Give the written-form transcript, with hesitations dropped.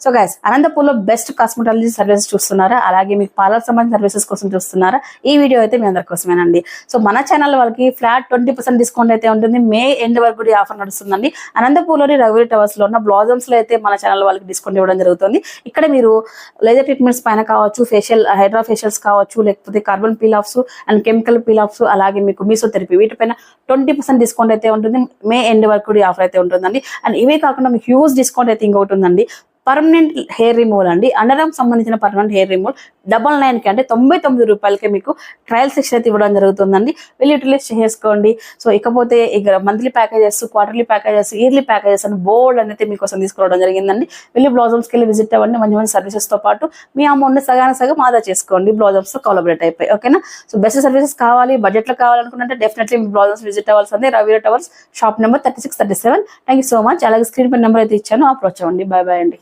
So guys, అనంతపూర్లో best cosmetology services చూస్తున్నారా, అలాగే మీకు పార్లర్ సంబంధించిన సర్వీసెస్ కోసం చూస్తున్నారా, ఈ వీడియో అయితే మీ అందరి కోసమేనండి. సో మన ఛానల్ వాళ్ళకి ఫ్లాట్ 20% డిస్కౌంట్ అయితే ఉంటుంది. మే ఎండ్ వరకు కూడా ఆఫర్ నడుస్తుందండి. అనంతపూర్లోని రఘువీర్ టవర్స్ లో ఉన్న బ్లాజమ్స్ లో అయితే మన ఛానల్ వాళ్ళకి డిస్కౌంట్ ఇవ్వడం జరుగుతుంది. ఇక్కడ మీరు లేజర్ ట్రీట్మెంట్స్ పైన కావచ్చు, ఫేషియల్ హైడ్రా ఫేషియల్స్ కావచ్చు, లేకపోతే carbon peel offs and chemical peel offs, అలాగే మీకు మీసోథెరపీ, వీటిపైన 20% డిస్కౌంట్ అయితే ఉంటుంది. మే ఎండ్ వరకు కూడా ఆఫర్ అయితే ఉంటుందండి. అండ్ ఇవే కాకుండా మీకు హ్యూజ్ డిస్కౌంట్ అయితే ఇంకొకటి ఉందండి. పర్మనెంట్ హెయిర్ రిమూవల్ అండి. అండర్ సంబంధించిన పర్మనెంట్ హెయిర్ రిమూవల్ 99కి అంటే 99 రూపాయలకి మీకు ట్రయల్ సెక్షన్ అయితే ఇవ్వడం జరుగుతుందండి. వెళ్ళి యూటిలైజ్ చేసుకోండి. సో ఇకపోతే ఇక monthly packages, quarterly packages, yearly packages అని బోల్డ్ అనేది మీకోసం తీసుకురావడం జరిగిందండి. వెళ్ళి బ్లాజమ్స్కి వెళ్ళి విజిట్ అవ్వండి. మంచి మంచి సర్వీసెస్తో పాటు మీ అమౌంట్ సగం ఆదా చేసుకోండి. బ్లాజమ్స్తో కొలాబరేట్ అయిపోయి, ఓకేనా. సో బెస్ట్ సర్వీసెస్ కావాలి, బడ్జెట్లో కావాలనుకుంటే డెఫినెట్లీ మీ బ్లాజమ్స్ విజిట్ అవ్వాల్సిందే. రఘువీర్ towers, shop number 3637. Thank you so much. అలాగే స్క్రీన్ పై నెంబర్ అయితే ఇచ్చాను, అప్రోచ్ అవ్వండి. బాయ్ బాయ్ అండి.